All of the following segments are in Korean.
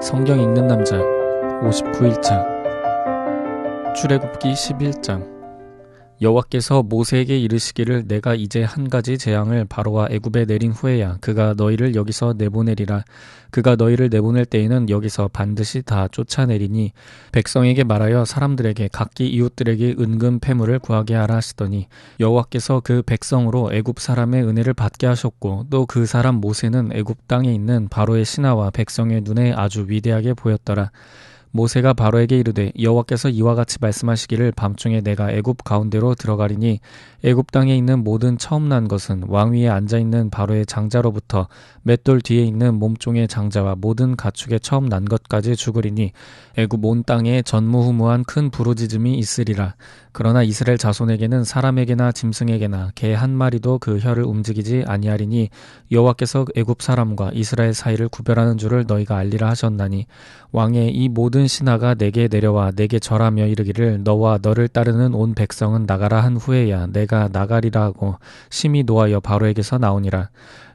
성경 읽는 남자 59일차 출애굽기 11장 여호와께서 모세에게 이르시기를 내가 이제 한 가지 재앙을 바로와 애굽에 내린 후에야 그가 너희를 여기서 내보내리라. 그가 너희를 내보낼 때에는 여기서 반드시 다 쫓아내리니 백성에게 말하여 사람들에게 각기 이웃들에게 은금 패물을 구하게 하라 하시더니 여호와께서 그 백성으로 애굽 사람의 은혜를 받게 하셨고 또 그 사람 모세는 애굽 땅에 있는 바로의 신하와 백성의 눈에 아주 위대하게 보였더라. 모세가 바로에게 이르되 여호와께서 이와 같이 말씀하시기를 밤중에 내가 애굽 가운데로 들어가리니 애굽 땅에 있는 모든 처음 난 것은 왕 위에 앉아있는 바로의 장자로부터 맷돌 뒤에 있는 몸종의 장자와 모든 가축의 처음 난 것까지 죽으리니 애굽 온 땅에 전무후무한 큰 부르짖음이 있으리라. 그러나 이스라엘 자손에게는 사람에게나 짐승에게나 개 한 마리도 그 혀를 움직이지 아니하리니 여호와께서 애굽 사람과 이스라엘 사이를 구별하는 줄을 너희가 알리라 하셨나니 왕의 이 모든 신하가 내게 내려와 내게 절하며 이르기를 너와 너를 따르는 온 백성은 나가라 한 후에야 내가 나가리라 하고 심히 노하여 바로에게서 나오니라.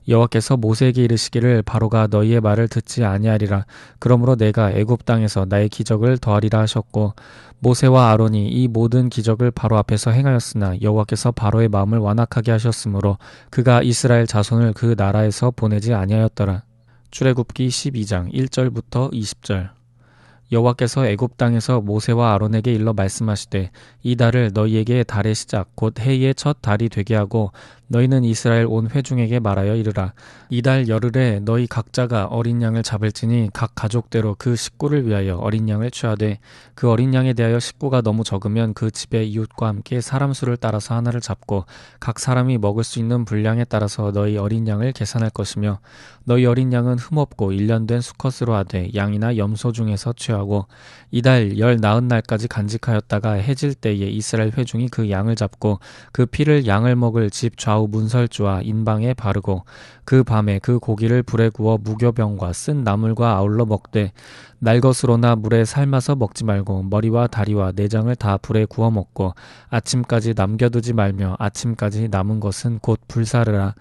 여호와께서 모세에게 이르시기를 바로가 너희의 말을 듣지 아니하리라. 그러므로 내가 애굽 땅에서 나의 기적을 더하리라 하셨고 모세와 아론이 이 모든 기적을 바로 앞에서 행하였으나 여호와께서 바로의 마음을 완악하게 하셨으므로 그가 이스라엘 자손을 그 나라에서 보내지 아니하였더라. 출애굽기 12장 1절부터 20절 여호와께서 애굽 땅에서 모세와 아론에게 일러 말씀하시되 이 달을 너희에게 달의 시작 곧 해의 첫 달이 되게 하고 너희는 이스라엘 온 회중에게 말하여 이르라. 이달 열흘에 너희 각자가 어린 양을 잡을지니 각 가족대로 그 식구를 위하여 어린 양을 취하되 그 어린 양에 대하여 식구가 너무 적으면 그 집의 이웃과 함께 사람 수를 따라서 하나를 잡고 각 사람이 먹을 수 있는 분량에 따라서 너희 어린 양을 계산할 것이며 너희 어린 양은 흠없고 1년 된 수컷으로 하되 양이나 염소 중에서 취하고 이달 열 나흔 날까지 간직하였다가 해질 때에 이스라엘 회중이 그 양을 잡고 그 피를 양을 먹을 집 좌우 문설주와 인방에 바르고 그 밤에 그 고기를 불에 구워 무교병과 쓴 나물과 아울러 먹되 날 것으로나 물에 삶아서 먹지 말고 머리와 다리와 내장을 다 불에 구워 먹고 아침까지 남겨두지 말며 아침까지 남은 것은 곧 불사르라.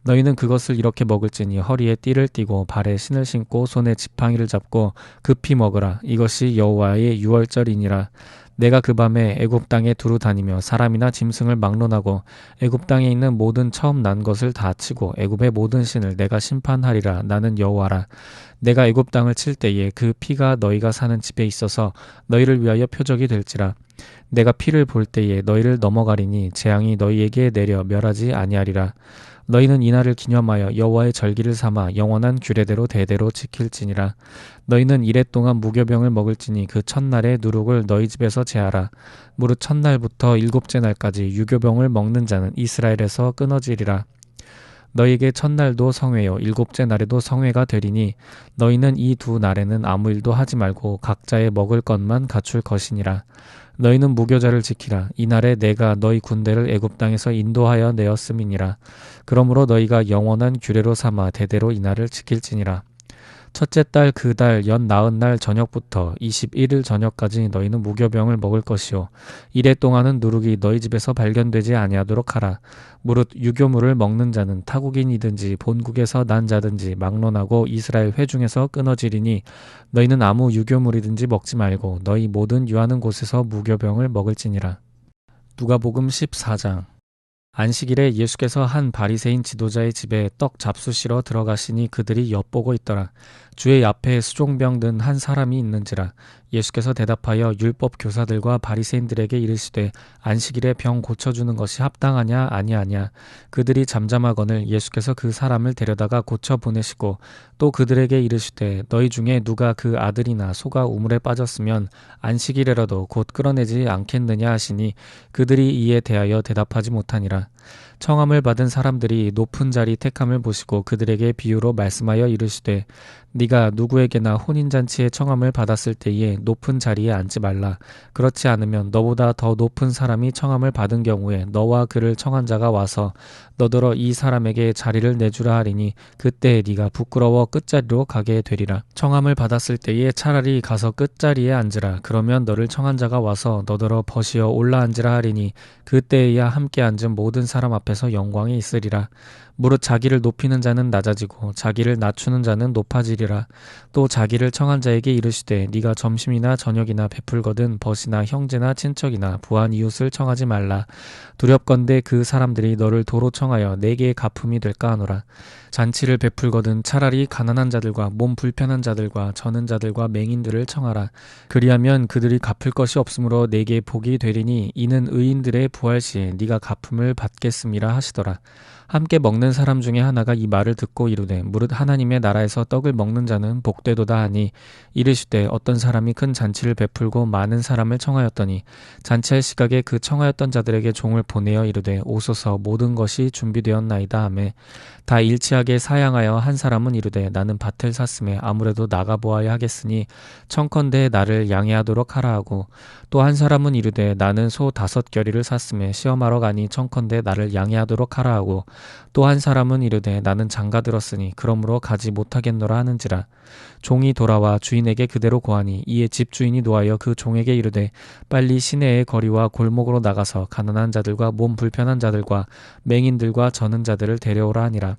너희는 그것을 이렇게 먹을지니 허리에 띠를 띠고 발에 신을 신고 손에 지팡이를 잡고 급히 먹으라. 이것이 여호와의 유월절이니라. 내가 그 밤에 애굽 땅에 두루 다니며 사람이나 짐승을 막론하고 애굽 땅에 있는 모든 처음 난 것을 다 치고 애굽의 모든 신을 내가 심판하리라. 나는 여호와라. 내가 애굽 땅을 칠 때에 그 피가 너희가 사는 집에 있어서 너희를 위하여 표적이 될지라. 내가 피를 볼 때에 너희를 넘어가리니 재앙이 너희에게 내려 멸하지 아니하리라. 너희는 이날을 기념하여 여호와의 절기를 삼아 영원한 규례대로 대대로 지킬지니라. 너희는 이래 동안 무교병을 먹을지니 그 첫날에 누룩을 너희 집에서 제하라. 무릇 첫날부터 일곱째 날까지 유교병을 먹는 자는 이스라엘에서 끊어지리라. 너희에게 첫날도 성회요 일곱째 날에도 성회가 되리니 너희는 이 두 날에는 아무 일도 하지 말고 각자의 먹을 것만 갖출 것이니라. 너희는 무교절을 지키라. 이날에 내가 너희 군대를 애굽 땅에서 인도하여 내었음이니라. 그러므로 너희가 영원한 규례로 삼아 대대로 이날을 지킬지니라. 첫째 달 그 달 연 나흔 날 저녁부터 21일 저녁까지 너희는 무교병을 먹을 것이요 이래 동안은 누룩이 너희 집에서 발견되지 아니하도록 하라. 무릇 유교물을 먹는 자는 타국인이든지 본국에서 난 자든지 막론하고 이스라엘 회중에서 끊어지리니 너희는 아무 유교물이든지 먹지 말고 너희 모든 유하는 곳에서 무교병을 먹을지니라. 누가복음 14장 안식일에 예수께서 한 바리새인 지도자의 집에 떡 잡수시러 들어가시니 그들이 엿보고 있더라. 주의 앞에 수종병 든 한 사람이 있는지라. 예수께서 대답하여 율법 교사들과 바리새인들에게 이르시되 안식일에 병 고쳐주는 것이 합당하냐 아니하냐. 그들이 잠잠하거늘 예수께서 그 사람을 데려다가 고쳐 보내시고 또 그들에게 이르시되 너희 중에 누가 그 아들이나 소가 우물에 빠졌으면 안식일에라도 곧 끌어내지 않겠느냐 하시니 그들이 이에 대하여 대답하지 못하니라. 청함을 받은 사람들이 높은 자리 택함을 보시고 그들에게 비유로 말씀하여 이르시되 네가 누구에게나 혼인잔치에 청함을 받았을 때에 높은 자리에 앉지 말라. 그렇지 않으면 너보다 더 높은 사람이 청함을 받은 경우에 너와 그를 청한 자가 와서 너더러 이 사람에게 자리를 내주라 하리니 그때 네가 부끄러워 끝자리로 가게 되리라. 청함을 받았을 때에 차라리 가서 끝자리에 앉으라. 그러면 너를 청한 자가 와서 너더러 벗이어 올라앉으라 하리니 그때에야 함께 앉은 모든 사람 앞에서 영광이 있으리라. 무릇 자기를 높이는 자는 낮아지고 자기를 낮추는 자는 높아지리라. 또 자기를 청한 자에게 이르시되 네가 점심이나 저녁이나 베풀거든 벗이나 형제나 친척이나 부한 이웃을 청하지 말라. 두렵건대 그 사람들이 너를 도로 청하여 내게 갚음이 될까 하노라. 잔치를 베풀거든 차라리 가난한 자들과 몸 불편한 자들과 저는 자들과 맹인들을 청하라. 그리하면 그들이 갚을 것이 없으므로 내게 복이 되리니 이는 의인들의 부활 시에 네가 갚음을 받겠음이라 하시더라. 함께 먹는 사람 중에 하나가 이 말을 듣고 이르되 무릇 하나님의 나라에서 떡을 먹는 자는 복되도다 하니 이르시되 어떤 사람이 큰 잔치를 베풀고 많은 사람을 청하였더니 잔치할 시각에 그 청하였던 자들에게 종을 보내어 이르되 오소서 모든 것이 준비되었나이다 하매 다 일치하게 사양하여 한 사람은 이르되 나는 밭을 샀음에 아무래도 나가보아야 하겠으니 청컨대 나를 양해하도록 하라 하고 또 한 사람은 이르되 나는 소 5겨리를 샀음에 시험하러 가니 청컨대 나를 양해하도록 하라 하고 또 한 사람은 이르되 나는 장가 들었으니 그러므로 가지 못하겠노라 하는지라. 종이 돌아와 주인에게 그대로 고하니 이에 집주인이 노하여 그 종에게 이르되 빨리 시내의 거리와 골목으로 나가서 가난한 자들과 몸 불편한 자들과 맹인들과 저는 자들을 데려오라 하니라.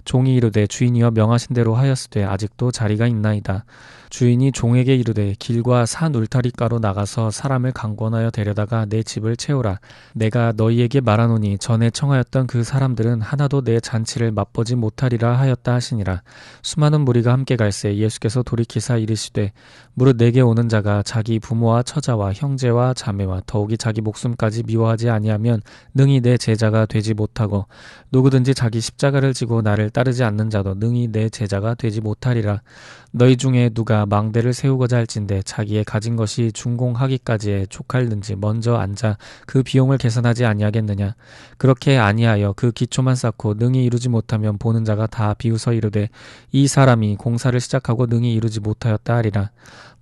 종이 이르되 주인이여 명하신 대로 하였으되 아직도 자리가 있나이다. 주인이 종에게 이르되 길과 산 울타리가로 나가서 사람을 강권하여 데려다가 내 집을 채우라. 내가 너희에게 말하노니 전에 청하였던 그 사람들은 하나도 내 잔치를 맛보지 못하리라 하였다 하시니라. 수많은 무리가 함께 갈새 예수께서 돌이키사 이르시되 무릇 내게 오는 자가 자기 부모와 처자와 형제와 자매와 더욱이 자기 목숨까지 미워하지 아니하면 능히 내 제자가 되지 못하고 누구든지 자기 십자가를 지고 나를 따르지 않는 자도 능히 내 제자가 되지 못하리라. 너희 중에 누가 망대를 세우고자 할진대 자기의 가진 것이 준공하기까지에 족할는지 먼저 앉아 그 비용을 계산하지 아니하겠느냐. 그렇게 아니하여 그 기초만 쌓고 능히 이루지 못하면 보는 자가 다 비웃어 이르되 이 사람이 공사를 시작하고 능히 이루지 못하였다 하리라.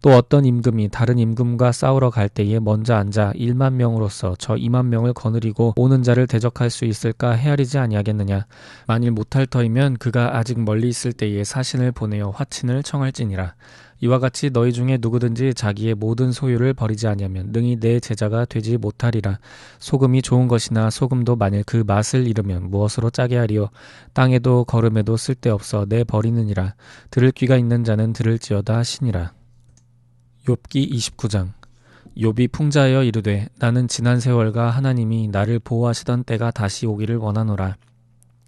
또 어떤 임금이 다른 임금과 싸우러 갈 때에 먼저 앉아 1만 명으로서 저 2만 명을 거느리고 오는 자를 대적할 수 있을까 헤아리지 아니하겠느냐. 만일 못할 터이면 그가 아직 멀리 있을 때에 사신을 보내어 화친을 청할지니라. 이와 같이 너희 중에 누구든지 자기의 모든 소유를 버리지 아니하면 능히 내 제자가 되지 못하리라. 소금이 좋은 것이나 소금도 만일 그 맛을 잃으면 무엇으로 짜게 하리요. 땅에도 거름에도 쓸데없어 내 버리느니라. 들을 귀가 있는 자는 들을지어다 하시니라. 욥기 29장. 욥이 풍자하여 이르되 나는 지난 세월과 하나님이 나를 보호하시던 때가 다시 오기를 원하노라.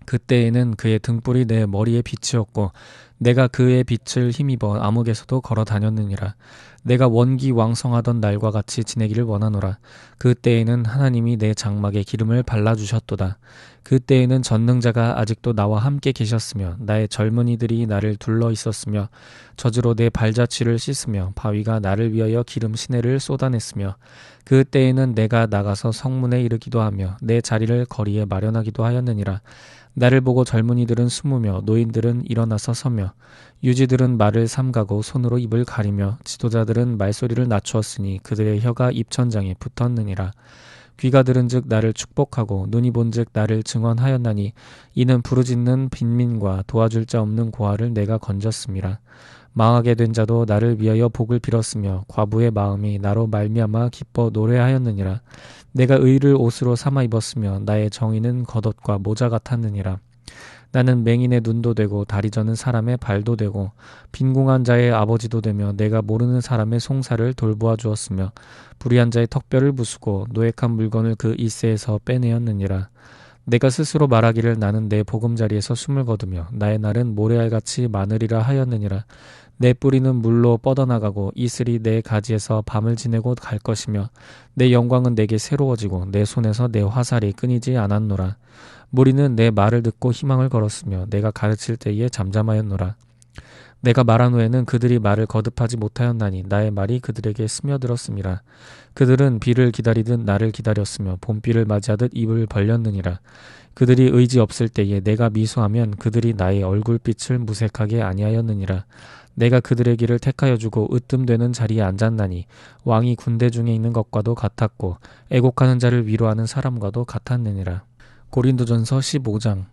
그때에는 그의 등불이 내 머리에 빛이었고 내가 그의 빛을 힘입어 암흑에서도 걸어 다녔느니라. 내가 원기 왕성하던 날과 같이 지내기를 원하노라. 그때에는 하나님이 내 장막에 기름을 발라주셨도다. 그때에는 전능자가 아직도 나와 함께 계셨으며 나의 젊은이들이 나를 둘러 있었으며 젖으로 내 발자취를 씻으며 바위가 나를 위하여 기름 시내를 쏟아냈으며 그때에는 내가 나가서 성문에 이르기도 하며 내 자리를 거리에 마련하기도 하였느니라. 나를 보고 젊은이들은 숨으며 노인들은 일어나서 서며 유지들은 말을 삼가고 손으로 입을 가리며 지도자들은 말소리를 낮추었으니 그들의 혀가 입천장에 붙었느니라. 귀가 들은즉 나를 축복하고 눈이 본즉 나를 증언하였나니 이는 부르짖는 빈민과 도와줄 자 없는 고아를 내가 건졌음이라. 망하게 된 자도 나를 위하여 복을 빌었으며 과부의 마음이 나로 말미암아 기뻐 노래하였느니라. 내가 의를 옷으로 삼아 입었으며 나의 정의는 겉옷과 모자 같았느니라. 나는 맹인의 눈도 되고 다리 저는 사람의 발도 되고 빈궁한 자의 아버지도 되며 내가 모르는 사람의 송사를 돌보아 주었으며 불의한 자의 턱뼈를 부수고 노획한 물건을 그 일세에서 빼내었느니라. 내가 스스로 말하기를 나는 내 보금자리에서 숨을 거두며 나의 날은 모래알같이 많으리라 하였느니라. 내 뿌리는 물로 뻗어나가고 이슬이 내 가지에서 밤을 지내고 갈 것이며 내 영광은 내게 새로워지고 내 손에서 내 화살이 끊이지 않았노라. 무리는 내 말을 듣고 희망을 걸었으며 내가 가르칠 때에 잠잠하였노라. 내가 말한 후에는 그들이 말을 거듭하지 못하였나니 나의 말이 그들에게 스며들었음이라. 그들은 비를 기다리듯 나를 기다렸으며 봄비를 맞이하듯 입을 벌렸느니라. 그들이 의지 없을 때에 내가 미소하면 그들이 나의 얼굴빛을 무색하게 아니하였느니라. 내가 그들의 길을 택하여 주고 으뜸되는 자리에 앉았나니 왕이 군대 중에 있는 것과도 같았고 애곡하는 자를 위로하는 사람과도 같았느니라. 고린도전서 15장.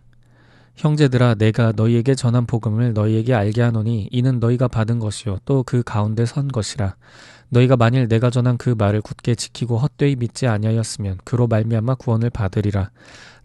형제들아 내가 너희에게 전한 복음을 너희에게 알게 하노니 이는 너희가 받은 것이요 또 그 가운데 선 것이라. 너희가 만일 내가 전한 그 말을 굳게 지키고 헛되이 믿지 아니하였으면 그로 말미암아 구원을 받으리라.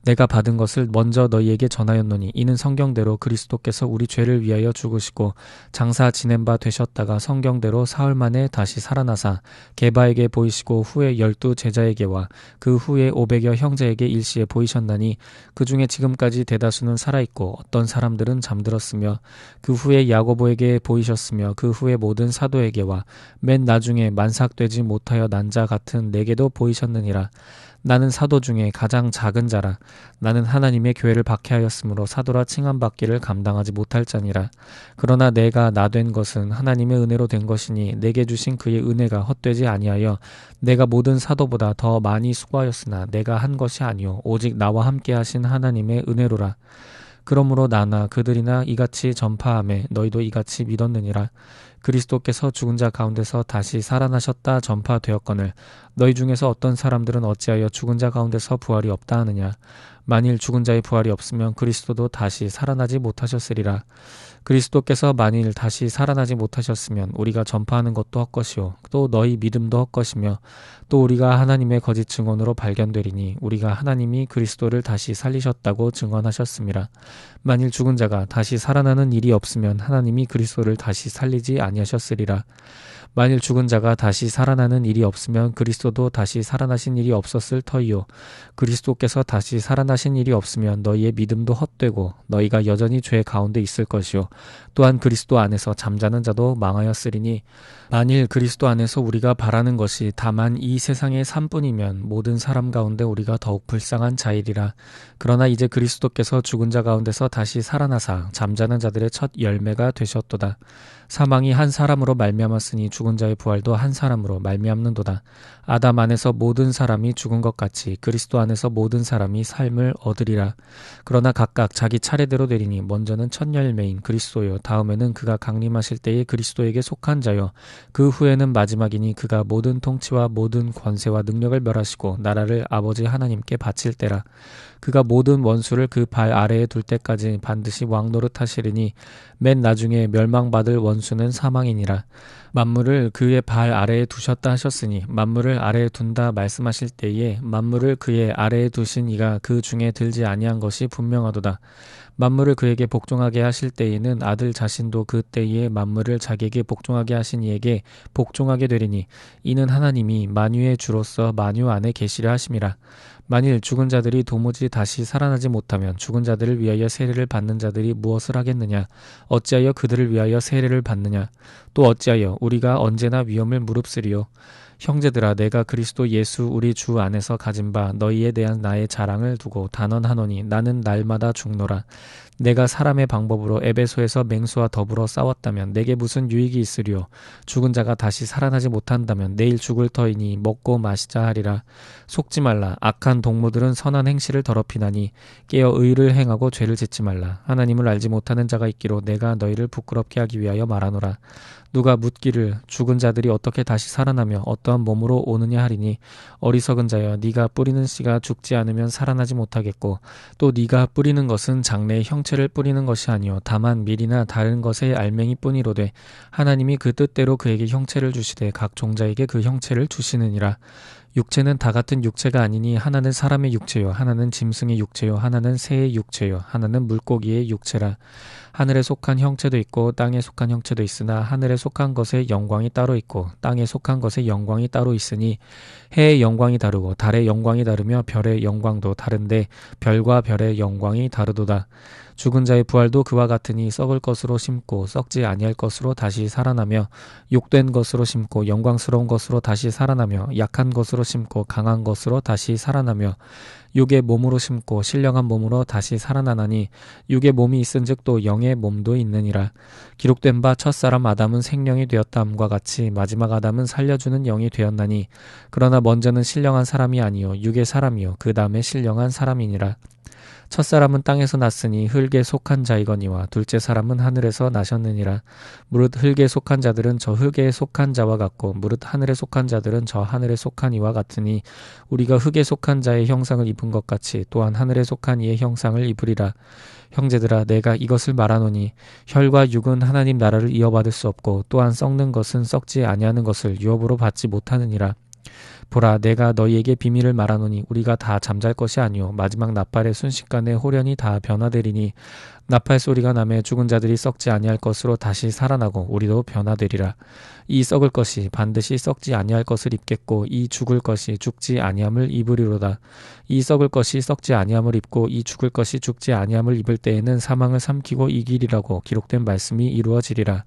내가 받은 것을 먼저 너희에게 전하였노니 이는 성경대로 그리스도께서 우리 죄를 위하여 죽으시고 장사 지낸 바 되셨다가 성경대로 사흘 만에 다시 살아나사 게바에게 보이시고 후에 12 제자에게와 그 후에 500여 형제에게 일시에 보이셨나니 그 중에 지금까지 대다수는 살아있고 어떤 사람들은 잠들었으며 그 후에 야고보에게 보이셨으며 그 후에 모든 사도에게와 맨 나중에 만삭되지 못하여 난 자 같은 내게도 보이셨느니라. 나는 사도 중에 가장 작은 자라. 나는 하나님의 교회를 박해하였으므로 사도라 칭함받기를 감당하지 못할 자니라. 그러나 내가 나 된 것은 하나님의 은혜로 된 것이니 내게 주신 그의 은혜가 헛되지 아니하여 내가 모든 사도보다 더 많이 수고하였으나 내가 한 것이 아니요 오직 나와 함께 하신 하나님의 은혜로라. 그러므로 나나 그들이나 이같이 전파하매 너희도 이같이 믿었느니라. 그리스도께서 죽은 자 가운데서 다시 살아나셨다 전파되었거늘 너희 중에서 어떤 사람들은 어찌하여 죽은 자 가운데서 부활이 없다 하느냐. 만일 죽은 자의 부활이 없으면 그리스도도 다시 살아나지 못하셨으리라. 그리스도께서 만일 다시 살아나지 못하셨으면 우리가 전파하는 것도 헛것이요 또 너희 믿음도 헛것이며 또 우리가 하나님의 거짓 증언으로 발견되리니 우리가 하나님이 그리스도를 다시 살리셨다고 증언하셨음이라. 만일 죽은 자가 다시 살아나는 일이 없으면 하나님이 그리스도를 다시 살리지 아니하셨으리라. 만일 죽은 자가 다시 살아나는 일이 없으면 그리스도도 다시 살아나신 일이 없었을 터이요 그리스도께서 다시 살아나신 일이 없으면 너희의 믿음도 헛되고 너희가 여전히 죄 가운데 있을 것이요 또한 그리스도 안에서 잠자는 자도 망하였으리니 만일 그리스도 안에서 우리가 바라는 것이 다만 이 세상의 삶뿐이면 모든 사람 가운데 우리가 더욱 불쌍한 자이리라. 그러나 이제 그리스도께서 죽은 자 가운데서 다시 살아나사 잠자는 자들의 첫 열매가 되셨도다. 사망이 한 사람으로 말미암았으니 죽은 자의 부활도 한 사람으로 말미암는도다. 아담 안에서 모든 사람이 죽은 것 같이 그리스도 안에서 모든 사람이 삶을 얻으리라. 그러나 각각 자기 차례대로 되리니 먼저는 첫 열매인 그리스도요 다음에는 그가 강림하실 때에 그리스도에게 속한 자요 그 후에는 마지막이니 그가 모든 통치와 모든 권세와 능력을 멸하시고 나라를 아버지 하나님께 바칠 때라. 그가 모든 원수를 그 발 아래에 둘 때까지 반드시 왕노릇 하시리니 맨 나중에 멸망받을 원수는 사망이니라. 만물을 그의 발 아래에 두셨다 하셨으니 만물을 아래에 둔다 말씀하실 때에 만물을 그의 아래에 두신 이가 그 중에 들지 아니한 것이 분명하도다. 만물을 그에게 복종하게 하실 때에는 아들 자신도 그 때에 만물을 자기에게 복종하게 하신 이에게 복종하게 되리니 이는 하나님이 만유의 주로서 만유 안에 계시려 하심이라. 만일 죽은 자들이 도무지 다시 살아나지 못하면 죽은 자들을 위하여 세례를 받는 자들이 무엇을 하겠느냐? 어찌하여 그들을 위하여 세례를 받느냐? 또 어찌하여 우리가 언제나 위험을 무릅쓰리요? 형제들아 내가 그리스도 예수 우리 주 안에서 가진 바 너희에 대한 나의 자랑을 두고 단언하노니 나는 날마다 죽노라. 내가 사람의 방법으로 에베소에서 맹수와 더불어 싸웠다면 내게 무슨 유익이 있으리요? 죽은 자가 다시 살아나지 못한다면 내일 죽을 터이니 먹고 마시자 하리라. 속지 말라. 악한 동무들은 선한 행실을 더럽히나니 깨어 의를 행하고 죄를 짓지 말라. 하나님을 알지 못하는 자가 있기로 내가 너희를 부끄럽게 하기 위하여 말하노라. 누가 묻기를 죽은 자들이 어떻게 다시 살아나며 어떠한 몸으로 오느냐 하리니 어리석은 자여 네가 뿌리는 씨가 죽지 않으면 살아나지 못하겠고 또 네가 뿌리는 것은 장래의 형체를 뿌리는 것이 아니요 다만 밀이나 다른 것의 알맹이뿐이로되 하나님이 그 뜻대로 그에게 형체를 주시되 각 종자에게 그 형체를 주시느니라. 육체는 다 같은 육체가 아니니 하나는 사람의 육체요 하나는 짐승의 육체요 하나는 새의 육체요 하나는 물고기의 육체라. 하늘에 속한 형체도 있고 땅에 속한 형체도 있으나 하늘에 속한 것의 영광이 따로 있고 땅에 속한 것의 영광이 따로 있으니 해의 영광이 다르고 달의 영광이 다르며 별의 영광도 다른데 별과 별의 영광이 다르도다. 죽은 자의 부활도 그와 같으니 썩을 것으로 심고 썩지 아니할 것으로 다시 살아나며 욕된 것으로 심고 영광스러운 것으로 다시 살아나며 약한 것으로 심고 강한 것으로 다시 살아나며 육의 몸으로 심고 신령한 몸으로 다시 살아나나니 육의 몸이 있은즉 또 영의 몸도 있느니라. 기록된 바 첫사람 아담은 생령이 되었다함과 같이 마지막 아담은 살려주는 영이 되었나니 그러나 먼저는 신령한 사람이 아니요 육의 사람이요 그 다음에 신령한 사람이니라. 첫사람은 땅에서 났으니 흙에 속한 자이거니와 둘째 사람은 하늘에서 나셨느니라. 무릇 흙에 속한 자들은 저 흙에 속한 자와 같고 무릇 하늘에 속한 자들은 저 하늘에 속한 이와 같으니 우리가 흙에 속한 자의 형상을 입은 것 같이 또한 하늘에 속한 이의 형상을 입으리라. 형제들아 내가 이것을 말하노니 혈과 육은 하나님 나라를 이어받을 수 없고 또한 썩는 것은 썩지 아니하는 것을 유업으로 받지 못하느니라. 보라, 내가 너희에게 비밀을 말하노니 우리가 다 잠잘 것이 아니요 마지막 나팔의 순식간에 호련히 다 변화되리니 나팔 소리가 나매 죽은 자들이 썩지 아니할 것으로 다시 살아나고 우리도 변화되리라. 이 썩을 것이 반드시 썩지 아니할 것을 입겠고 이 죽을 것이 죽지 아니함을 입으리로다. 이 썩을 것이 썩지 아니함을 입고 이 죽을 것이 죽지 아니함을 입을 때에는 사망을 삼키고 이기리라고 기록된 말씀이 이루어지리라.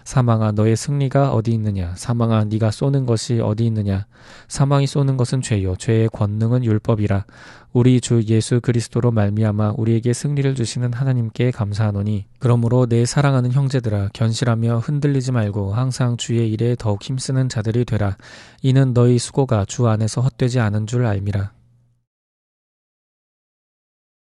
사망아, 너의 승리가 어디 있느냐? 사망아, 네가 쏘는 것이 어디 있느냐? 사망이 쏘는 것은 죄요 죄의 권능은 율법이라. 우리 주 예수 그리스도로 말미암아 우리에게 승리를 주시는 하나님께 감사하노니, 그러므로 내 사랑하는 형제들아, 견실하며 흔들리지 말고 항상 주의 일에 더욱 힘쓰는 자들이 되라. 이는 너희 수고가 주 안에서 헛되지 않은 줄 알미라.